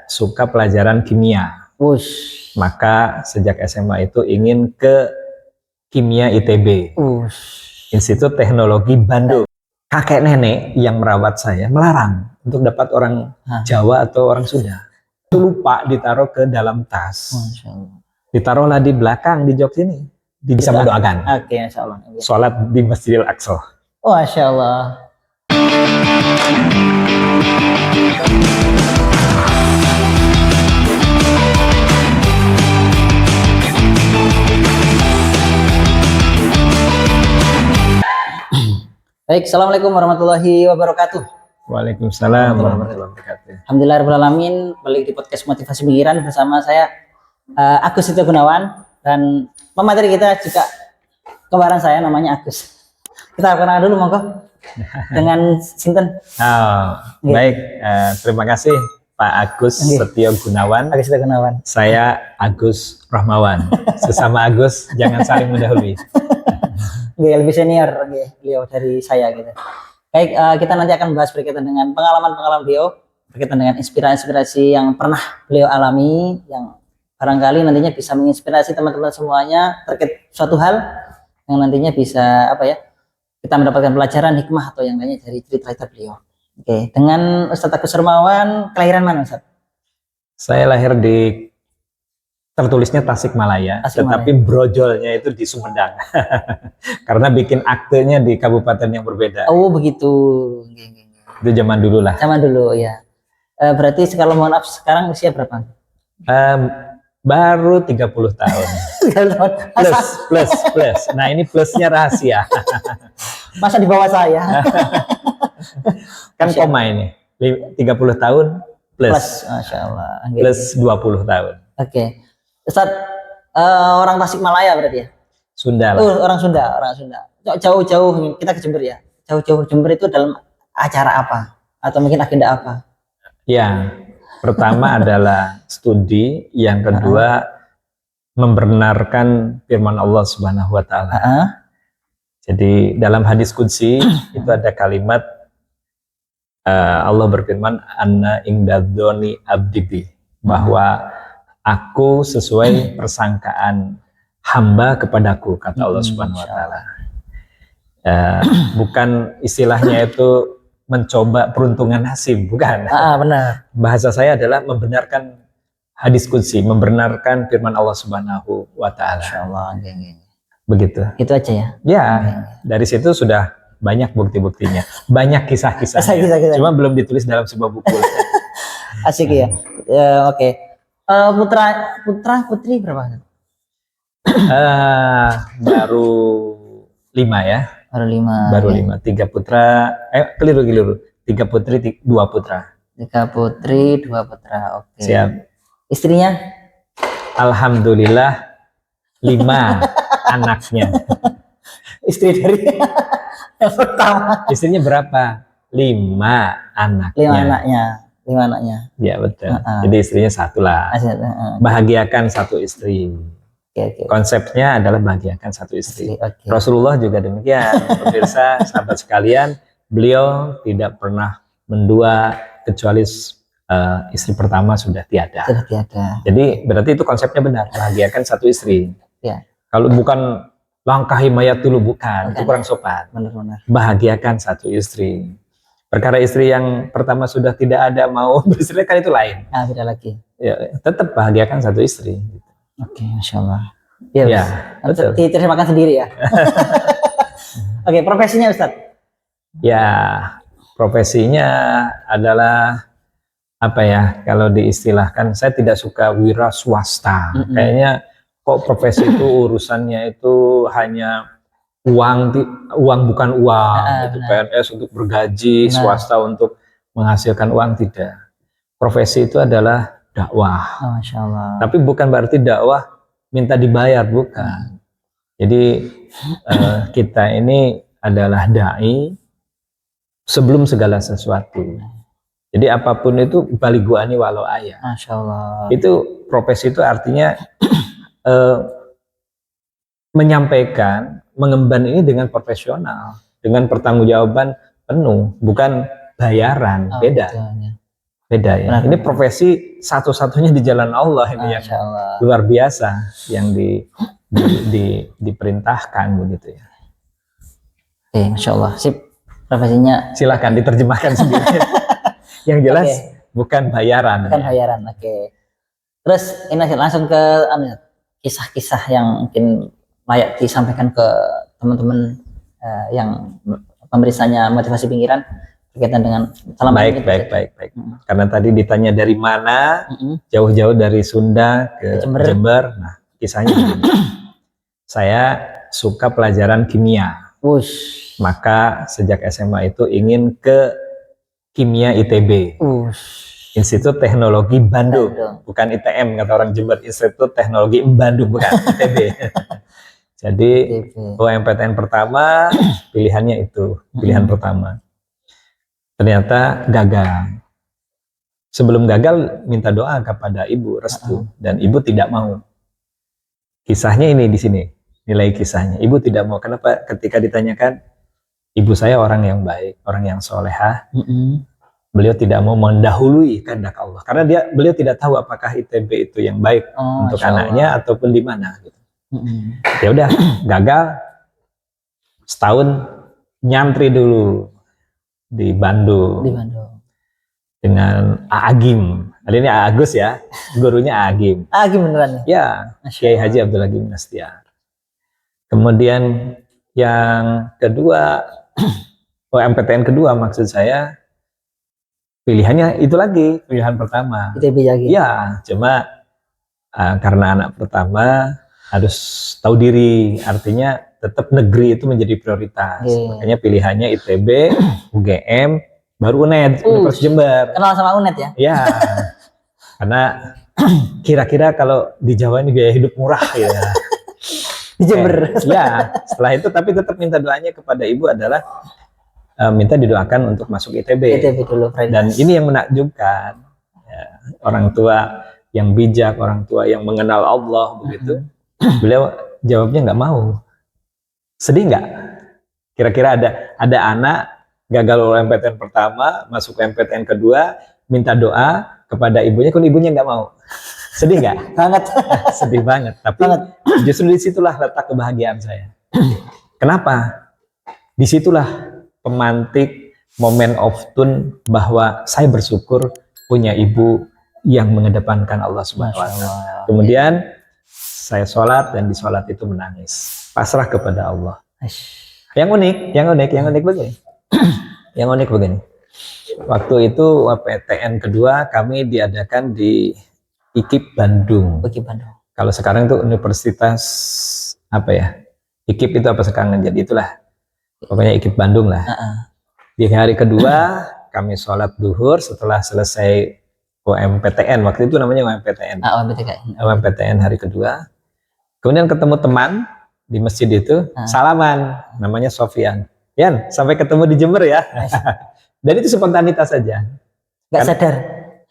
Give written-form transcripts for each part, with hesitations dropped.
suka pelajaran kimia. Ush. Maka sejak SMA itu ingin ke Kimia ITB, Institut Teknologi Bandung. Kakek nenek yang merawat saya melarang untuk dapat orang Jawa atau orang Sunda. Itu lupa ditaruh ke dalam tas. Ditaruhlah di belakang di jok sini. Bisa mendoakan. Oke, Masya Allah. Sholat di Masjidil Aqsa. Oh, Masya Allah. Baik, Assalamualaikum warahmatullahi wabarakatuh. Waalaikumsalam warahmatullahi wabarakatuh. Alhamdulillahirrahmanirrahim. Balik di podcast Motivasi Pikiran bersama saya Agus Setia Gunawan, dan pemateri kita juga kembaran saya namanya Agus. Kita kenal dulu monggo dengan Sinten. Baik, terima kasih Pak Agus Setia Gunawan. Agus Setia Gunawan. Saya Agus Rahmawan. Sesama Agus, jangan saling mendahului. Lebih senior beliau dari saya gitu. Baik, kita nanti akan membahas berkaitan dengan pengalaman-pengalaman beliau, berkaitan dengan inspirasi-inspirasi yang pernah beliau alami, yang barangkali nantinya bisa menginspirasi teman-teman semuanya terkait suatu hal yang nantinya bisa kita mendapatkan pelajaran, hikmah atau yang lainnya dari cerita beliau. Oke, dengan Ustadz Agus Rahmawan, kelahiran mana Ustadz? Saya lahir di, tertulisnya Tasikmalaya, tetapi brojolnya itu di Sumedang. Karena bikin aktenya di kabupaten yang berbeda. Oh begitu. Itu zaman dulu lah. Zaman dulu ya. Berarti kalau mohon maaf sekarang usia berapa? Baru 30 tahun. plus. Nah ini plusnya rahasia. Masa di bawah saya? Kan koma ini. 30 tahun plus. Masya Allah. Plus 20 tahun. Oke. Ustadz, orang Tasikmalaya berarti ya? Sunda lah. Orang Sunda. Jauh-jauh kita ke Jember ya? Jauh-jauh Jember itu dalam acara apa? Atau mungkin agenda apa? Ya, pertama adalah studi, yang kedua membenarkan firman Allah Subhanahu wa Ta'ala. Jadi dalam hadis qudsi itu ada kalimat Allah berfirman, Anna ingdadzoni abdi, bahwa aku sesuai persangkaan hamba kepadaku, kata Allah Subhanahu wa Ta'ala. Bukan istilahnya itu mencoba peruntungan nasib, bukan. Benar. Bahasa saya adalah membenarkan hadis qudsi, membenarkan firman Allah Subhanahu wa Ta'ala. Begitu. Itu aja ya? Ya, dari situ sudah banyak bukti-buktinya, banyak kisah-kisahnya. Cuma belum ditulis dalam sebuah buku. Asik ya. Oke. Putri berapa? Baru 5 ya. Baru 5. 3 putra. Keliru. 3 putri, 2 putra. 3 putri, 2 putra. Oke. Siap. Istrinya? Alhamdulillah 5 anaknya. Istri dari yang pertama. Istrinya berapa? 5 anaknya. 5 anaknya. Ya betul. Jadi istrinya 1 lah. Bahagiakan 1 istri. Konsepnya adalah bahagiakan 1 istri. Rasulullah juga demikian. Pemirsa, sahabat sekalian, beliau tidak pernah mendua kecuali istri pertama sudah tiada. Jadi berarti itu konsepnya benar. Bahagiakan 1 istri. Ya. Kalau bukan langkahi mayat dulu, bukan. Itu kurang sopan. Benar. Bahagiakan 1 istri. Perkara istri yang pertama sudah tidak ada mau beristri kan itu lain. Beda lagi. Ya, tetap bahagiakan 1 istri. Oke, Masya Allah. Ya, betul. Terima kasih sendiri ya. Oke, profesinya Ustadz? Ya, profesinya adalah kalau diistilahkan, saya tidak suka wira swasta. Kayaknya kok profesi itu urusannya itu hanya uang bukan uang, itu PNS untuk bergaji, swasta untuk menghasilkan uang, tidak. Profesi itu adalah dakwah. Masya Allah. Tapi bukan berarti dakwah minta dibayar, bukan. Jadi kita ini adalah dai sebelum segala sesuatu. Jadi apapun itu baliguani walau ayah. Masya Allah. Itu profesi itu artinya menyampaikan, mengemban ini dengan profesional, dengan pertanggungjawaban penuh, bukan bayaran. Beda. Beda ya. Benar. Ini profesi satu-satunya di jalan Allah ini yang Masya Allah. luar biasa yang diperintahkan begitu ya. Oke, Masya Allah. Sip. Profesinya Silakan diterjemahkan sendiri. Yang jelas Oke. bukan bayaran. bukan ya. bayaran. Oke. Terus ini langsung ke kisah-kisah yang mungkin layak disampaikan ke teman-teman yang pemeriksaannya motivasi pinggiran berkaitan dengan selama Baik, ini gitu, baik, Ustaz. baik, baik. Karena tadi ditanya dari mana, Mm-mm. jauh-jauh dari Sunda ke Jember. Jember. Nah, kisahnya begini. Saya suka pelajaran kimia. Wush. Maka sejak SMA itu ingin ke Kimia ITB, Wush. Institut Teknologi Bandung. Bandung. Bukan ITM kata orang Jember, Institut Teknologi Bandung, bukan ITB. Jadi ITB. UMPTN pertama pilihannya itu, pilihan pertama. Ternyata gagal. Sebelum gagal minta doa kepada ibu restu dan ibu tidak mau. Kisahnya ini di sini, nilai kisahnya. Ibu tidak mau. Kenapa? Ketika ditanyakan, ibu saya orang yang baik, orang yang solehah. Mm-mm. Beliau tidak mau mendahului kehendak Allah. Karena beliau tidak tahu apakah ITB itu yang baik Oh, untuk Masya Allah. anaknya ataupun di mana. Gitu. Mm-mm. Ya udah, gagal. Setahun nyantri dulu di Bandung Di Bandung. dengan Agim. Ada ini Agus ya, gurunya Agim. Gimana nih? Ya, Masya Kiai Allah. Haji Abdul Agim Nastiar. Kemudian yang kedua, MPTN kedua maksud saya, pilihannya itu lagi, pilihan pertama. ITB lagi. Ya, cuma karena anak pertama harus tahu diri, artinya tetap negeri itu menjadi prioritas. Oke. Makanya pilihannya ITB, UGM, baru UNED, Universitas Jember. Kenal sama UNED ya? Ya, karena kira-kira kalau di Jawa ini biaya hidup murah ya. Di Jember. Ya, setelah itu tapi tetap minta doanya kepada ibu adalah minta didoakan untuk masuk ITB. ITB dulu, Fred. Dan ini yang menakjubkan, ya, orang tua yang bijak, orang tua yang mengenal Allah begitu, beliau jawabnya nggak mau. Sedih nggak? Kira-kira ada anak gagal UMPTN pertama, masuk MPTN kedua, minta doa kepada ibunya, kalau ibunya nggak mau. Sedih nggak? Banget. Sedih banget. Tapi justru disitulah letak kebahagiaan saya. Kenapa? Disitulah pemantik moment of tune bahwa saya bersyukur punya ibu yang mengedepankan Allah Subhanahu wa Ta'ala. Kemudian saya sholat dan di sholat itu menangis, pasrah kepada Allah. Yang unik begini. Yang unik begini. Waktu itu PTN kedua kami diadakan di IKIP Bandung. Bagi Bandung. Kalau sekarang itu Universitas apa ya? IKIP itu apa sekarang? Jadi itulah. Pokoknya IKIP Bandung lah. Di hari kedua kami sholat duhur setelah selesai UMPTN. Waktu itu namanya UMPTN. UMPTN hari kedua. Kemudian ketemu teman di masjid itu, salaman, namanya Sofyan. Yan, sampai ketemu di Jember ya. Dan itu spontanitas saja. Gak sadar.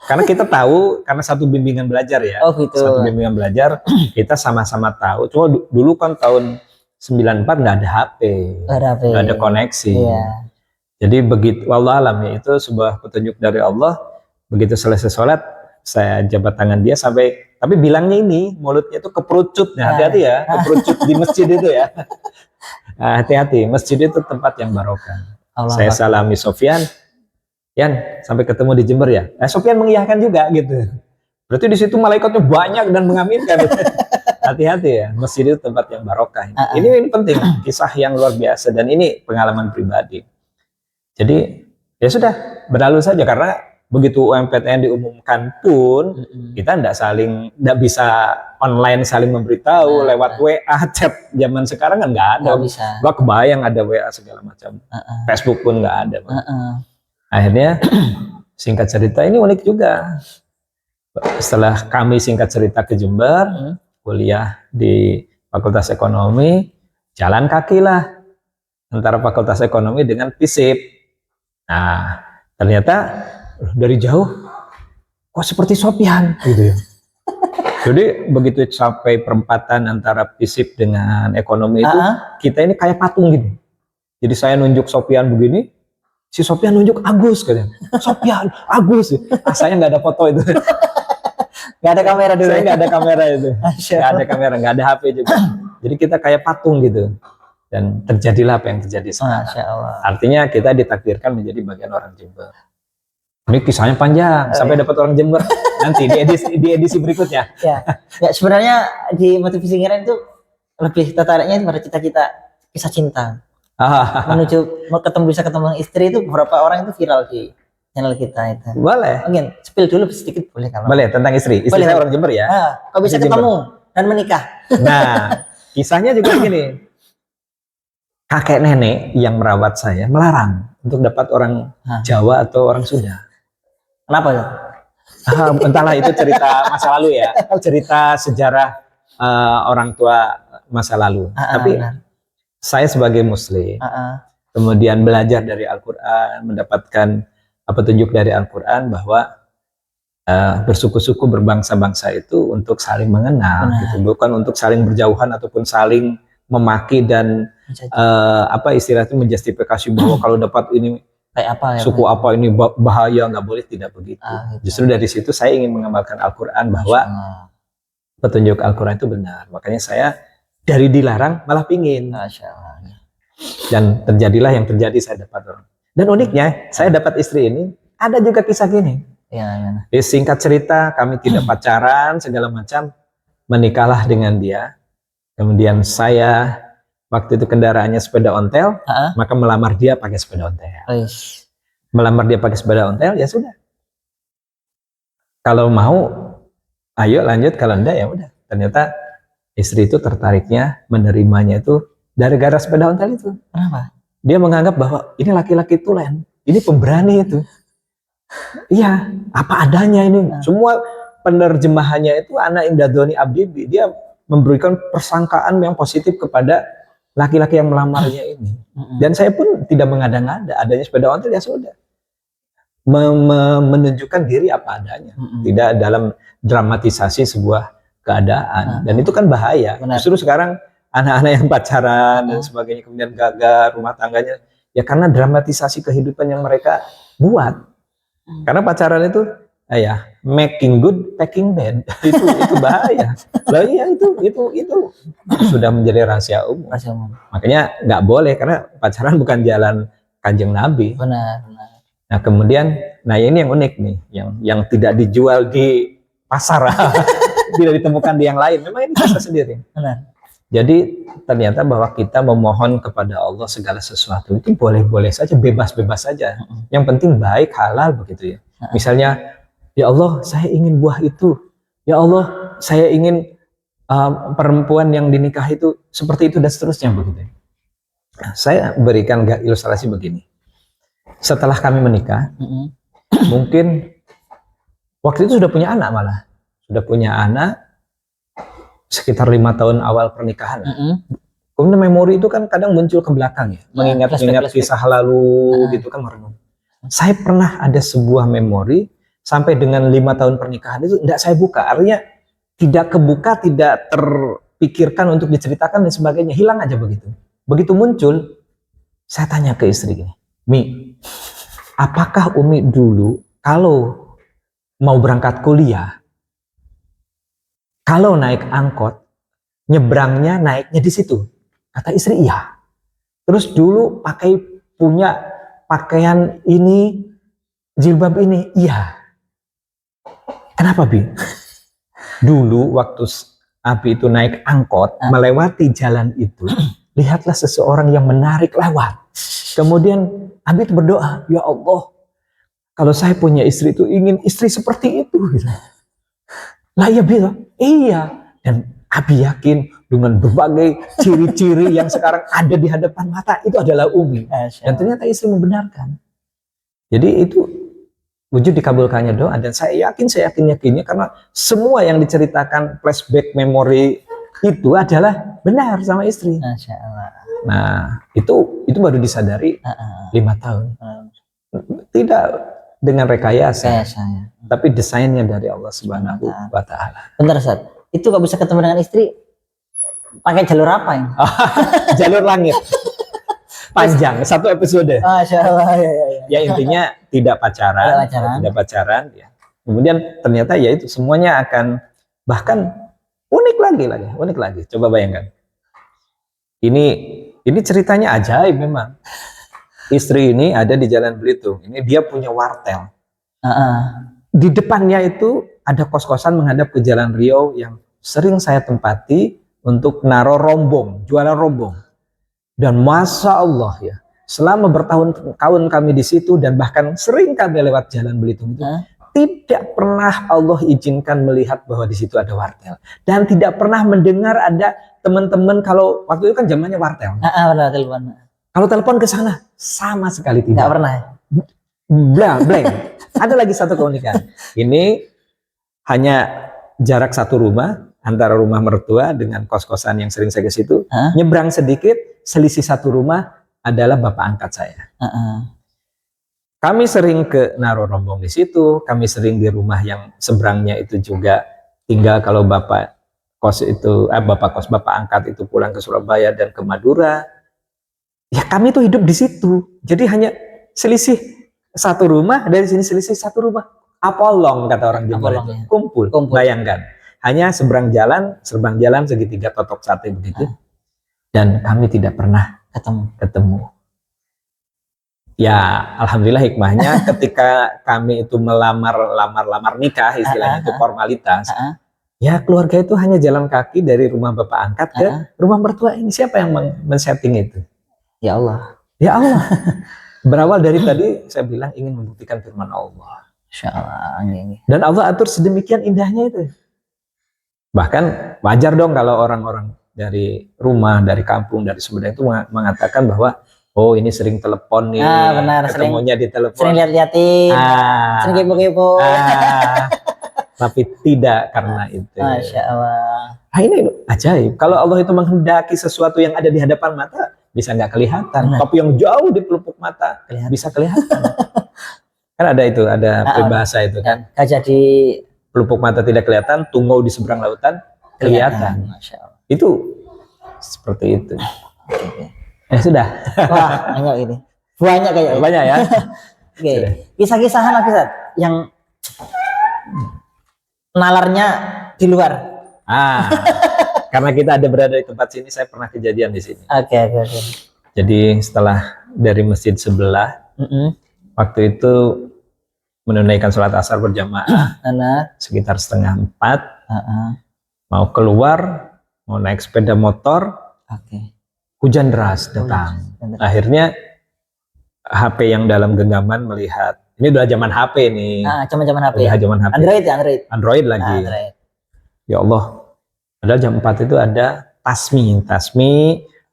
Karena kita tahu, karena satu bimbingan belajar ya. Oh gitu. Satu bimbingan belajar, kita sama-sama tahu. Cuma dulu kan tahun 94 nggak ada HP, nggak ada koneksi. Iya. Jadi begitu, wallahualam ya, itu sebuah petunjuk dari Allah. Begitu selesai sholat, saya jabat tangan dia sampai, tapi bilangnya ini mulutnya itu keperucut. Nah, hati-hati ya, keperucut di masjid itu ya. Nah, hati-hati, masjid itu tempat yang barokah. Saya salami Sofyan, Yan, sampai ketemu di Jember ya. Nah, Sofyan mengiyakan juga gitu. Berarti di situ malaikatnya banyak dan mengaminkan. Hati-hati ya, masjid itu tempat yang barokah. Ini penting, kisah yang luar biasa dan ini pengalaman pribadi. Jadi ya sudah, berlalu saja karena begitu UMPTN diumumkan pun kita tidak bisa online saling memberitahu lewat WA, chat zaman sekarang kan nggak ada. Gak kebayang ada WA segala macam. Facebook pun nggak ada. Akhirnya singkat cerita ini unik juga. Setelah kami singkat cerita ke Jember, kuliah di Fakultas Ekonomi, jalan kaki lah antara Fakultas Ekonomi dengan FISIP. Nah, ternyata dari jauh kok seperti Sofyan gitu ya. Jadi begitu sampai perempatan antara FISIP dengan ekonomi itu, kita ini kayak patung gitu. Jadi saya nunjuk Sofyan begini, si Sofyan nunjuk Agus katanya. Sofyan, Agus. Saya nggak ada foto itu. Nggak ada kamera dulu. Saya nggak ada kamera itu. Masya Nggak ada Allah. kamera, nggak ada HP juga. Jadi kita kayak patung gitu. Dan terjadilah apa yang terjadi sekarang. Masya Allah. Artinya kita ditakdirkan menjadi bagian orang Jember. Ini kisahnya panjang sampai dapat orang Jember. Nanti di edisi berikutnya. Ya, ya sebenarnya di motivasi ngiran itu lebih tertariknya pada cita-cita kisah cinta. Menuju bisa ketemu istri itu beberapa orang itu viral di channel kita itu. Boleh. Mungkin spill dulu sedikit boleh kalau. Boleh tentang istri. Istri Boleh. saya orang Jember ya. Kok bisa Istri ketemu dan menikah? Nah, kisahnya juga gini. Kakek nenek yang merawat saya melarang untuk dapat orang Jawa atau orang Sunda. Kenapa ya? Entahlah itu cerita masa lalu ya. Cerita sejarah orang tua masa lalu. Tapi benar. saya sebagai Muslim, kemudian belajar dari Al-Quran, mendapatkan petunjuk dari Al-Quran bahwa bersuku-suku berbangsa-bangsa itu untuk saling mengenal, gitu. Bukan untuk saling berjauhan ataupun saling memaki dan istilah itu menjustifikasi bahwa kalau dapat ini kayak apa ya? Suku apa ini bahaya, nggak boleh, tidak begitu. Gitu. Justru dari situ saya ingin mengamalkan Al-Quran bahwa petunjuk Al-Quran itu benar. Makanya saya dari dilarang malah pingin. Masya Allah. Dan terjadilah yang terjadi, saya dapat orang. Dan uniknya saya dapat istri ini ada juga kisah gini. Ya. Singkat cerita kami tidak pacaran segala macam, menikahlah dengan dia. Kemudian saya waktu itu kendaraannya sepeda ontel, maka melamar dia pakai sepeda ontel. Melamar dia pakai sepeda ontel, ya sudah. Kalau mau, ayo lanjut. Kalau enggak, ya udah. Ternyata istri itu tertariknya menerimanya itu dari gara sepeda ontel itu. Kenapa? Dia menganggap bahwa ini laki-laki tulen, ini pemberani itu. Iya, apa adanya ini. Semua penerjemahannya itu anak Indadoni Abdibi. Dia memberikan persangkaan yang positif kepada laki-laki yang melamarnya ini. Dan saya pun tidak mengada-ngada, adanya sepeda ontel ya sudah. Menunjukkan diri apa adanya. Tidak dalam dramatisasi sebuah keadaan. Dan itu kan bahaya. Justru sekarang anak-anak yang pacaran dan sebagainya kemudian gagal rumah tangganya, ya karena dramatisasi kehidupan yang mereka buat. Karena pacaran itu making good, packing bad. itu bahaya. Lah iya itu sudah menjadi rahasia umum. Makanya nggak boleh, karena pacaran bukan jalan Kanjeng Nabi. Benar. Nah kemudian, ini yang unik nih, yang tidak dijual di pasar, tidak ditemukan di yang lain. Memang ini kita sendiri. Benar. Jadi ternyata bahwa kita memohon kepada Allah segala sesuatu itu boleh-boleh saja, bebas-bebas saja. Yang penting baik, halal begitu ya. Misalnya, ya Allah saya ingin buah itu. Ya Allah saya ingin perempuan yang dinikah itu seperti itu dan seterusnya begitu. Saya berikan ilustrasi begini. Setelah kami menikah, mungkin waktu itu sudah punya anak malah. Sudah punya anak sekitar 5 tahun awal pernikahan. Kemudian memori itu kan kadang muncul ke belakang ya. Mengingat-ingat kisah lalu gitu kan. Saya pernah ada sebuah memori sampai dengan 5 tahun pernikahan itu tidak saya buka. Artinya tidak kebuka, tidak terpikirkan untuk diceritakan dan sebagainya. Hilang aja begitu. Begitu muncul, saya tanya ke istri gini, Mi, apakah Umi dulu kalau mau berangkat kuliah, kalau naik angkot, nyebrangnya naiknya di situ? Kata istri, iya. Terus dulu punya pakaian ini, jilbab ini, iya. Kenapa, Bi? Dulu waktu Abi itu naik angkot, melewati jalan itu, lihatlah seseorang yang menarik lewat. Kemudian Abi itu berdoa, ya Allah, kalau saya punya istri itu ingin istri seperti itu. Lah iya, Bi. Iya. Dan Abi yakin dengan berbagai ciri-ciri yang sekarang ada di hadapan mata itu adalah Umi. Dan ternyata istri membenarkan. Jadi itu wujud dikabulkannya doa, dan saya yakinnya karena semua yang diceritakan flashback memori itu adalah benar sama istri. Masya Allah. Nah itu baru disadari 5 tahun. Tidak dengan rekayasa, tapi desainnya dari Allah Subhanahu wa Ta'ala. Bentar, Ustaz. Itu kok bisa ketemu dengan istri pakai jalur apa ini? Jalur langit. Panjang, 1 episode. Masya Allah. ya intinya tidak pacaran, tidak pacaran ya. Kemudian ternyata ya itu semuanya akan bahkan unik lagi. Coba bayangkan. Ini ceritanya ajaib memang. Istri ini ada di Jalan Belitung. Ini dia punya wartel. Di depannya itu ada kos-kosan menghadap ke Jalan Riau yang sering saya tempati untuk naruh rombong, jualan rombong. Dan Masya Allah ya, selama bertahun-tahun kami di situ dan bahkan sering kami lewat Jalan Belitung itu, tidak pernah Allah izinkan melihat bahwa di situ ada wartel. Dan tidak pernah mendengar ada teman-teman, kalau waktu itu kan zamannya wartel. Kalau telepon ke sana, sama sekali tidak. Nggak pernah. Blank. Ada lagi satu keunikan. Ini hanya jarak satu rumah antara rumah mertua dengan kos-kosan yang sering saya ke situ. Nyebrang sedikit, selisih satu rumah adalah bapak angkat saya. Kami sering ke naruh rombong di situ. Kami sering di rumah yang seberangnya itu juga tinggal kalau bapak angkat itu pulang ke Surabaya dan ke Madura. Ya kami tuh hidup di situ. Jadi hanya selisih satu rumah, dari sini selisih satu rumah. Apolong kata orang Jawa itu. Kumpul. Bayangkan. Hanya seberang jalan segitiga totok sate begitu. Dan kami tidak pernah ketemu. Ya alhamdulillah hikmahnya ketika kami itu melamar nikah, istilahnya itu formalitas. Ya keluarga itu hanya jalan kaki dari rumah bapak angkat ke rumah mertua ini. Siapa yang men-setting itu? Ya Allah. Berawal dari tadi saya bilang ingin membuktikan firman Allah. Insya Allah. Dan Allah atur sedemikian indahnya itu. Bahkan wajar dong kalau orang-orang dari rumah, dari kampung, dari Sumedang itu mengatakan bahwa oh ini sering telepon nih, benar, ketemunya di telepon. Sering lihat-lihatin, sering kepo-kepo. Tapi tidak karena itu. Masya Allah. Ini ajaib. Kalau Allah itu menghendaki sesuatu yang ada di hadapan mata, bisa nggak kelihatan. Tapi yang jauh di pelupuk mata bisa kelihatan. Kan ada peribahasa itu kan. Gajah di pelupuk mata tidak kelihatan, tungau di seberang lautan kelihatan. Masya Allah. Itu seperti itu. Ya sudah. Wah banyak ini. Banyak kayaknya. Banyak ya. Oke. Kisah-kisahan apa Ustaz yang nalarnya di luar. Karena kita berada di tempat sini, saya pernah kejadian di sini. Oke. Jadi setelah dari masjid sebelah, waktu itu menunaikan sholat asar berjamaah, sekitar 3:30, mau keluar, mau naik sepeda motor, hujan deras datang. Akhirnya HP yang dalam genggaman melihat, ini udah zaman HP nih. Zaman HP. Udah zaman HP. Android lagi. Ya Allah. Padahal jam 4 itu ada Tasmi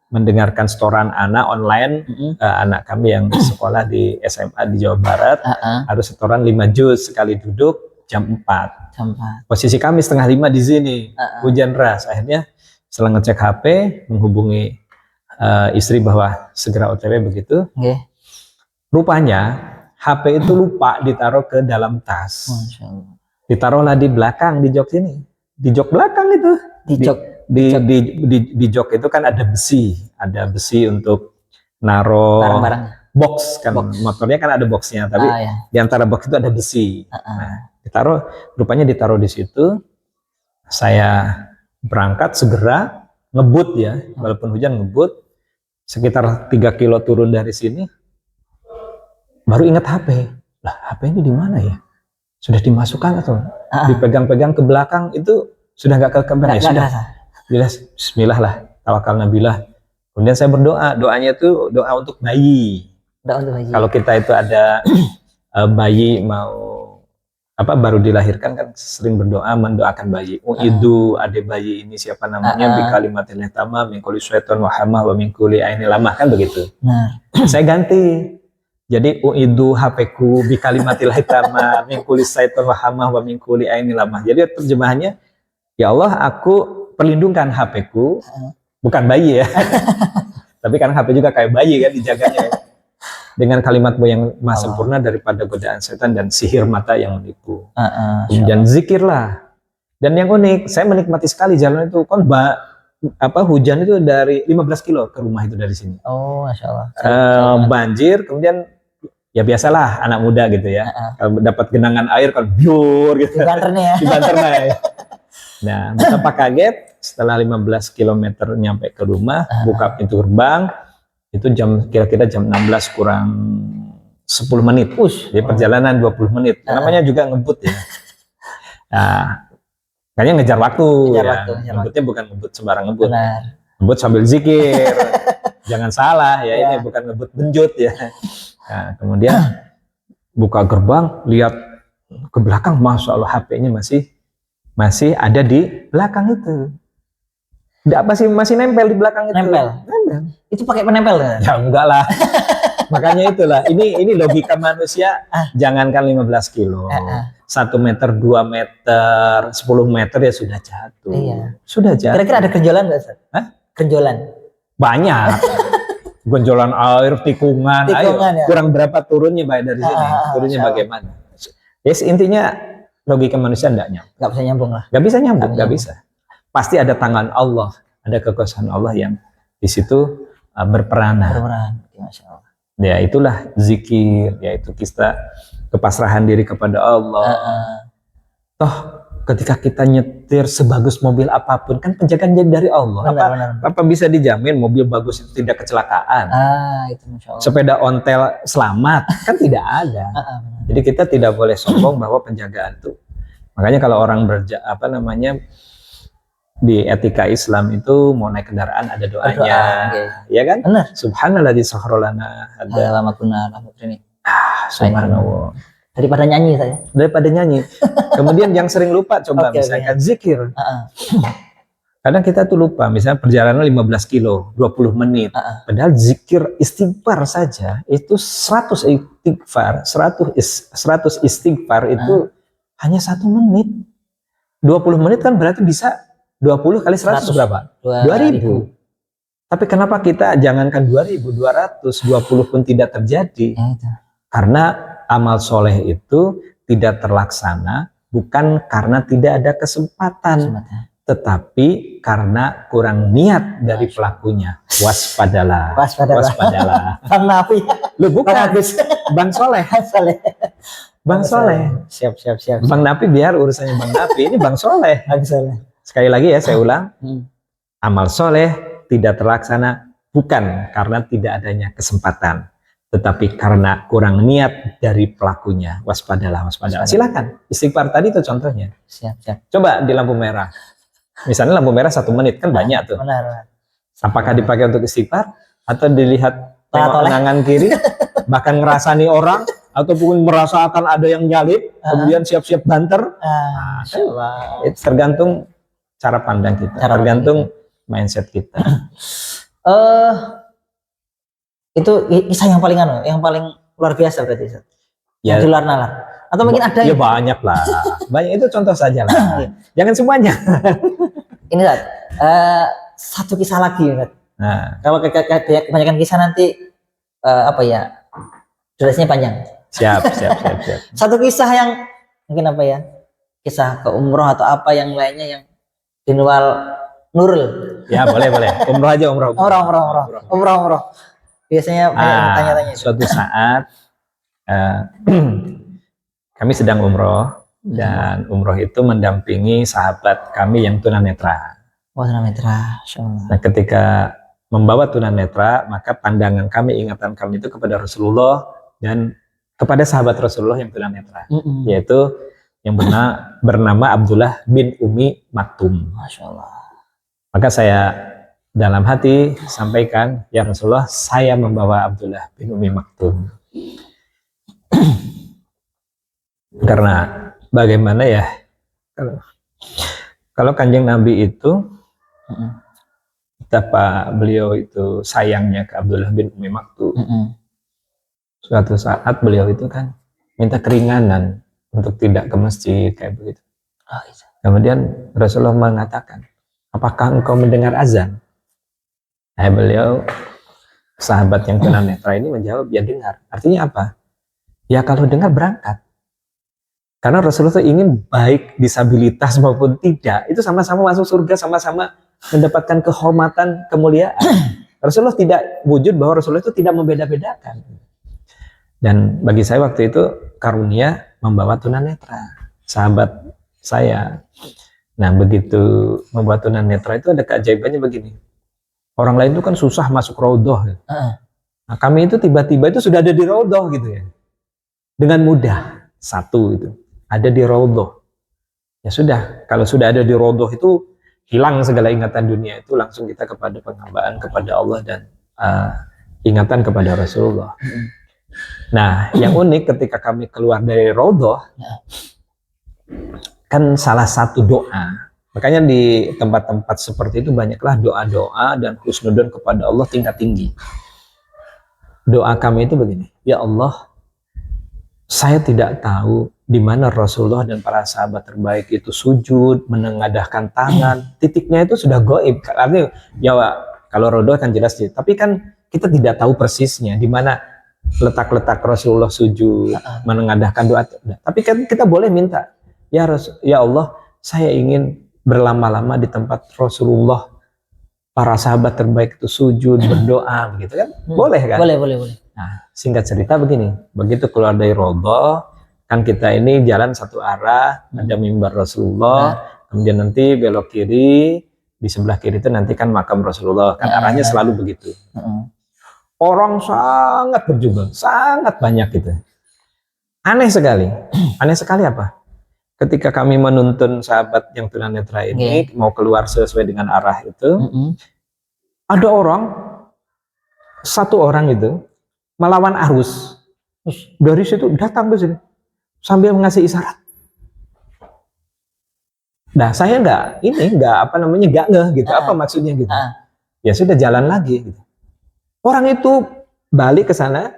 mendengarkan setoran anak online. Anak kami yang sekolah di SMA di Jawa Barat harus setoran 5 juz sekali duduk jam 4. Posisi kami 4:30 di sini. Hujan deras. Akhirnya setelah ngecek HP, menghubungi istri bahwa segera OTW begitu. Rupanya HP itu lupa ditaruh ke dalam tas. Ditaruhlah di belakang, di jok sini. Di jok belakang itu. Di jok itu kan ada besi untuk naruh box kan. Motornya kan ada boxnya, tapi di antara box itu ada besi. Rupanya ditaruh di situ. Saya berangkat segera ngebut ya, walaupun hujan ngebut sekitar 3 kilo turun dari sini, baru ingat HP. Lah HP ini di mana ya? Sudah dimasukkan atau dipegang-pegang ke belakang itu sudah nggak ke kamera? Sudah. Jelas, bismillah lah, tawakal nabilah. Kemudian saya berdoa, doanya itu doa untuk bayi. Kalau kita itu ada bayi baru dilahirkan kan sering berdoa mendoakan bayi. Uidu adik bayi ini siapa namanya? Bi kalimatil tama min kulli syaiton wa hamah wa min kulli aini lamah kan begitu. Saya ganti. Jadi uidu HP-ku bi kalimatil tama min kulli syaiton wa hamah wa min kulli aini lamah. Jadi terjemahannya, ya Allah aku perlindungan HP-ku, bukan bayi ya. Tapi kan HP juga kayak bayi kan dijaganya. Dengan kalimatmu yang maha sempurna daripada godaan setan dan sihir mata yang menipu. Kemudian zikirlah. Dan yang unik, saya menikmati sekali jalan itu. Kan hujan itu dari 15 kilo ke rumah itu dari sini. Oh, Masya Allah. Banjir, kemudian ya biasalah anak muda gitu ya. Kalau dapat genangan air kan biur gitu. Di banter nih ya. Di banter ya. Nah, betapa kaget setelah 15 km nyampe ke rumah, buka pintu gerbang, itu kira-kira jam 16 kurang 10 menit. Jadi perjalanan 20 menit. Namanya juga ngebut ya. Nah, kayaknya ngejar waktu ya. Ngebutnya bukan ngebut sembarang ngebut. Benar. Ngebut sambil zikir. Jangan salah ya, ini bukan ngebut benjut ya. Nah, kemudian buka gerbang, lihat ke belakang, Masya Allah HP-nya masih ada di belakang itu. Masih nempel di belakang itu. Nempel. Itu pakai penempel kan? Ya enggak lah. Makanya itulah. Ini logika manusia. Jangankan 15 kilo. 1 meter, 2 meter, 10 meter ya sudah jatuh. Iya. Sudah jatuh. Kira-kira ada genjolan nggak, Ustaz? Genjolan. Banyak. Gonjolan air, tikungan. Ayo, ya? kurang berapa turunnya Pak dari sini? Turunnya bagaimana? Yes, intinya logika manusia nggak bisa nyambung lah. Nggak bisa nyambung, nggak bisa. Pasti ada tangan Allah, ada kekuasaan Allah yang di situ berperanan. Masya Allah. Ya itulah zikir, yaitu kita kepasrahan diri kepada Allah. Toh ketika kita nyetir sebagus mobil apapun kan penjagaan jadi dari Allah. Apa bisa dijamin mobil bagus itu tidak kecelakaan? Itu Masya Allah. Sepeda ontel selamat kan tidak ada. Jadi kita tidak boleh sombong bahwa penjagaan itu. Makanya kalau orang di etika Islam itu mau naik kendaraan ada doanya, ya kan? Benar. Subhanalladzi sakharalana ada makuna ini. Subhanallah. Daripada nyanyi saya. Daripada nyanyi. Kemudian yang sering lupa coba misalkan zikir. Kadang kita tuh lupa, misalnya perjalanan 15 kilo, 20 menit. Padahal zikir istighfar saja itu 100 istighfar itu hanya 1 menit. 20 menit kan berarti bisa 20 kali 100 berapa? 2000. Tapi kenapa kita jangankan 2000, 220 pun tidak terjadi? Karena amal soleh itu tidak terlaksana bukan karena tidak ada kesempatan, tetapi karena kurang niat dari pelakunya. Waspadalah. Bang Nafi. Lu bukan Bang Soleh. Bang Soleh. Siap. Bang Nafi biar urusannya Bang Nafi. Ini Bang Soleh. Sekali lagi ya saya ulang. Amal soleh tidak terlaksana bukan karena tidak adanya kesempatan, tetapi karena kurang niat dari pelakunya. Waspadalah. Silakan. Istighfar tadi itu contohnya. Siap. Coba di lampu merah. Misalnya lampu merah 1 menit kan banyak tuh. Benar. Apakah dipakai untuk istighfar atau dilihat tangan kiri, bahkan ngerasani orang ataupun merasakan ada yang nyalip, kemudian siap-siap banter? Itu tergantung cara pandang kita, tergantung mindset kita. Itu kisah yang paling luar biasa berarti. Ya, di luar nalar. Atau mungkin ada ya banyak lah. Banyak itu contoh saja lah. Jangan semuanya. Ini satu kisah lagi, Nah, kalau kebanyakan kisah nanti durasinya panjang. Siap. Satu kisah yang mungkin kisah ke umroh atau apa yang lainnya yang di luar Nurul. Ya boleh. Umroh aja umroh. Biasanya tanya-tanya. Suatu saat kami sedang umroh dan umroh itu mendampingi sahabat kami yang tunanetra. Tunanetra. Nah, ketika membawa tunanetra, maka pandangan kami, ingatan kami itu kepada Rasulullah dan kepada sahabat Rasulullah yang tunanetra, yaitu yang bernama Abdullah bin Umi Maktum. Masya Allah. Maka saya dalam hati sampaikan, ya Rasulullah, saya membawa Abdullah bin Umi Maktum. Karena bagaimana ya, kalau Kanjeng Nabi itu betapa beliau itu sayangnya ke Abdullah bin Umi Maktum. Suatu saat beliau itu kan minta keringanan untuk tidak ke masjid kayak begitu. Kemudian Rasulullah mengatakan, apakah engkau mendengar azan? Beliau sahabat yang tunanetra ini menjawab, ya dengar. Artinya apa? Ya kalau dengar berangkat. Karena Rasulullah itu ingin baik disabilitas maupun tidak, itu sama-sama masuk surga, sama-sama mendapatkan kehormatan, kemuliaan. Rasulullah tidak wujud bahwa Rasulullah itu tidak membeda-bedakan. Dan bagi saya waktu itu karunia membawa tunanetra, sahabat saya. Nah, begitu membawa tunanetra itu ada keajaibannya begini. Orang lain itu kan susah masuk raudhah. Nah, kami itu tiba-tiba itu sudah ada di raudhah gitu ya. Dengan mudah, satu itu ada di raudhah. Ya sudah, kalau sudah ada di raudhah itu hilang segala ingatan dunia, itu langsung kita kepada penghambaan kepada Allah dan ingatan kepada Rasulullah. Nah, yang unik ketika kami keluar dari raudhah, kan salah satu doa. Makanya di tempat-tempat seperti itu banyaklah doa-doa dan husnudzon kepada Allah tingkat tinggi. Doa kami itu begini, ya Allah, saya tidak tahu di mana Rasulullah dan para sahabat terbaik itu sujud, menengadahkan tangan. Titiknya itu sudah gaib. Artinya, ya kalau raudhah kan jelas sih. Tapi kan kita tidak tahu persisnya di mana letak-letak Rasulullah sujud, menengadahkan doa. Tapi kan kita boleh minta, ya Allah, saya ingin berlama-lama di tempat Rasulullah, para sahabat terbaik itu sujud, berdoa, begitu kan? Boleh kan? Boleh. Nah, singkat cerita begini, begitu keluar dari raudhah, kan kita ini jalan satu arah, ada mimbar Rasulullah, kemudian nanti belok kiri, di sebelah kiri itu nanti kan makam Rasulullah, kan arahnya selalu begitu. Orang sangat berjumlah, sangat banyak gitu. Aneh sekali apa? Ketika kami menuntun sahabat yang tunanetra ini mau keluar sesuai dengan arah itu, ada satu orang itu melawan arus dari situ datang ke sini sambil mengasih isyarat. Nah, saya nggak ngeh gitu, apa maksudnya gitu. Ya sudah jalan lagi gitu. Orang itu balik ke sana,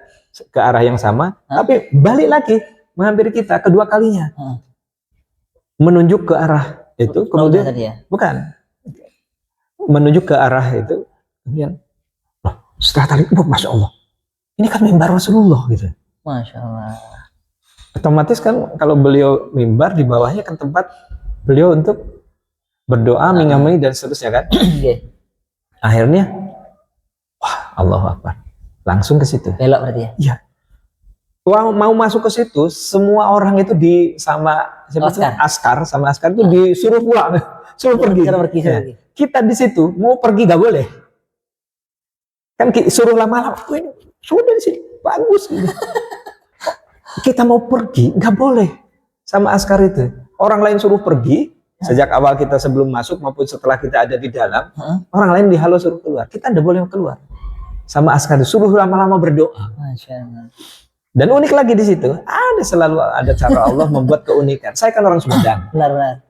ke arah yang sama, tapi balik lagi menghampiri kita kedua kalinya. Menunjuk ke arah itu, kemudian bukan. Menunjuk ke arah itu, kemudian setelah tadi, Masya Allah, ini kan mimbar Rasulullah gitu. Masya Allah. Otomatis kan kalau beliau mimbar, di bawahnya kan tempat beliau untuk berdoa, mengamini dan seterusnya kan. Akhirnya wah, Allahu Akbar. Langsung ke situ. Belok berarti ya? Iya. Mau masuk ke situ, semua orang itu sama askar itu disuruh pulang, suruh pergi. Ya. Kita di situ mau pergi gak boleh. Kan suruh lama-lama, sudah di sini bagus. Gitu. Kita mau pergi gak boleh sama askar itu. Orang lain suruh pergi. Sejak awal kita sebelum masuk maupun setelah kita ada di dalam, orang lain dihalau suruh keluar. Kita tidak boleh keluar. Sama askar suruh lama-lama berdoa. Masya Allah. Dan unik lagi di situ, selalu ada cara Allah membuat keunikan. Saya kan orang Sumedang. Benar.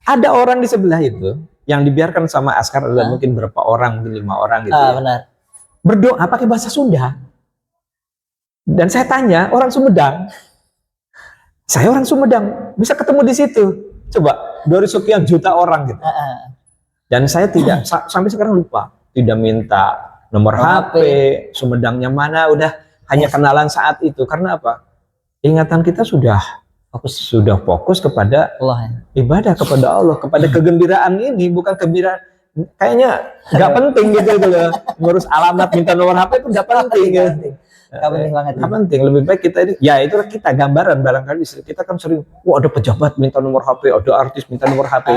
Ada orang di sebelah itu yang dibiarkan sama askar, ada mungkin berapa orang, mungkin 5 orang gitu. Benar. Berdoa pakai bahasa Sunda. Dan saya tanya, orang Sumedang. Saya orang Sumedang, bisa ketemu di situ. Coba, dari sekian juta orang gitu. Dan saya tidak, sampai sekarang lupa. Tidak minta nomor HP, Sumedangnya mana, udah hanya kenalan saat itu. Karena apa? Ingatan kita sudah fokus kepada Allah, ibadah kepada Allah, kepada kegembiraan ini, bukan gembira. Kayaknya nggak penting gitu loh. Ngurus alamat, minta nomor HP itu nggak penting. Nggak penting banget. Nggak penting. Lebih baik kita ini, ya itulah kita gambaran barangkali. Kita kan sering, ada pejabat minta nomor HP, ada artis minta nomor HP.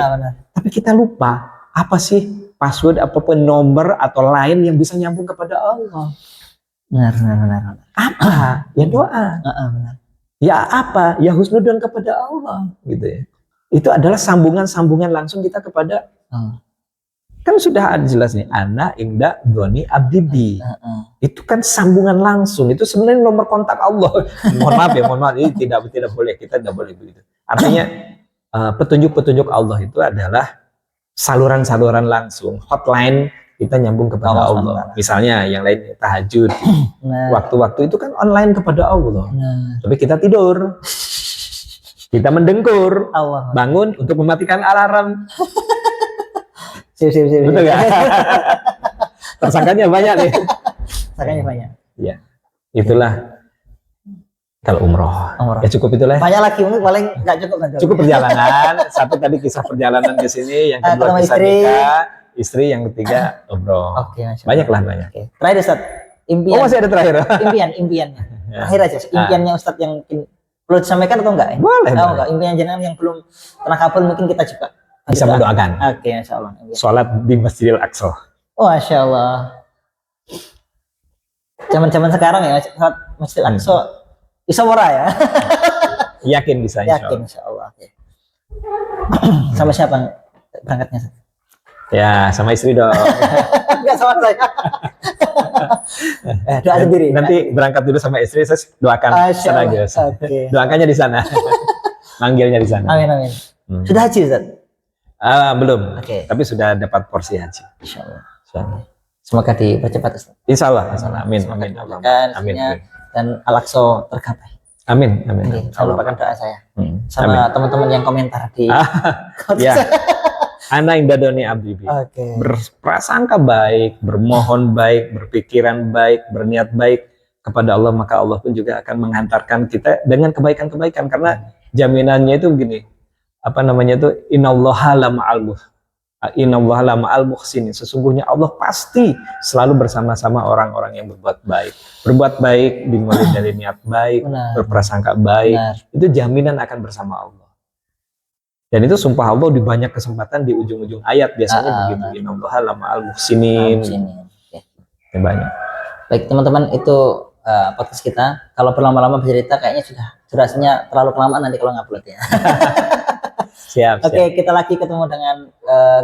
Tapi kita lupa apa sih password apapun nomor atau lain yang bisa nyambung kepada Allah. Benar. Apa? Ya doa. Benar. Ya apa? Ya husnudzon kepada Allah, gitu ya. Itu adalah sambungan langsung kita kepada kan sudah ada jelas nih, ana inda dzoni abdi. Itu kan sambungan langsung. Itu sebenarnya nomor kontak Allah. mohon maaf, ini tidak boleh, kita tidak boleh begitu. Artinya petunjuk-petunjuk Allah itu adalah saluran-saluran langsung, hotline kita nyambung kepada Allah. Misalnya yang lain tahajud, waktu-waktu itu kan online kepada Allah. Tapi kita tidur, kita mendengkur, bangun untuk mematikan alarm. Sip. Betul nggak? Tersangkanya banyak nih. Tersangkanya banyak. Ya, itulah kalau umroh. Ya cukup itulah. Banyak lagi, paling nggak cukup kan? Cukup perjalanan. Satu tadi kisah perjalanan ke sini, yang kedua kisah nikah, istri, yang ketiga umroh. Oke, banyak. Terakhir Ustaz, impian. Oh masih ada terakhir. Impiannya. Terakhir aja, impiannya Ustadz yang mungkin perlu disampaikan atau enggak? Boleh, boleh. Enggak, impian jenengan yang belum pernah kabul mungkin kita juga Bisa mendoakan. Oke, insya Allah. Sholat di Masjidil Aqsa. Oh, Masya Allah. Zaman-zaman sekarang ya, sholat Masjidil Aqsa bisa murah ya. Yakin bisa, insya Yakin Allah. insya Allah. Oke. Sama siapa berangkatnya? Ya, sama istri dong. Enggak sama saya. Doa sendiri. Nanti berangkat dulu sama istri, saya doakan Masya sana Allah. guys. Oke. Doakannya di sana. Manggilnya di sana. Amin amin. Sudah haji Ustaz? Belum. Oke. Tapi sudah dapat porsi haji. Insya Allah. Insya Allah. Semoga dipercepat Ustaz. Insya Allah. Amin. Semoga Amin. dimudahkan Amin. hajinya dan Al-Aqsa tergapai. Amin. Amin. Oke, jangan lupakan doa saya Amin. sama teman-teman yang komentar di Ya. Ana indadoni abdi. Oke. Berprasangka baik, bermohon baik, berpikiran baik, berniat baik kepada Allah, maka Allah pun juga akan menghantarkan kita dengan kebaikan-kebaikan, karena jaminannya itu begini, apa namanya itu, innallaha lama'al muhsinin, sesungguhnya Allah pasti selalu bersama-sama orang-orang yang berbuat baik dimulai dari niat baik, Benar. berprasangka baik. Benar. Itu jaminan akan bersama Allah. Dan itu sumpah Allah di banyak kesempatan di ujung-ujung ayat biasanya begitu. Innallaha lama'al muhsinin. Oke. Ya, banyak. Baik teman-teman, itu podcast kita. Kalau berlama-lama bercerita kayaknya sudah durasinya terlalu kelamaan nanti kalau ngupload ya. Siap. Oke, kita lagi ketemu dengan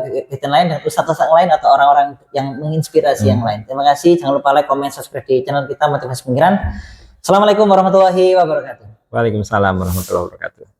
kegiatan lain dan ustadz lain atau orang-orang yang menginspirasi yang lain. Terima kasih. Jangan lupa like, comment, subscribe di channel kita Motivasi Pemikiran. Assalamualaikum warahmatullahi wabarakatuh. Waalaikumsalam warahmatullahi wabarakatuh.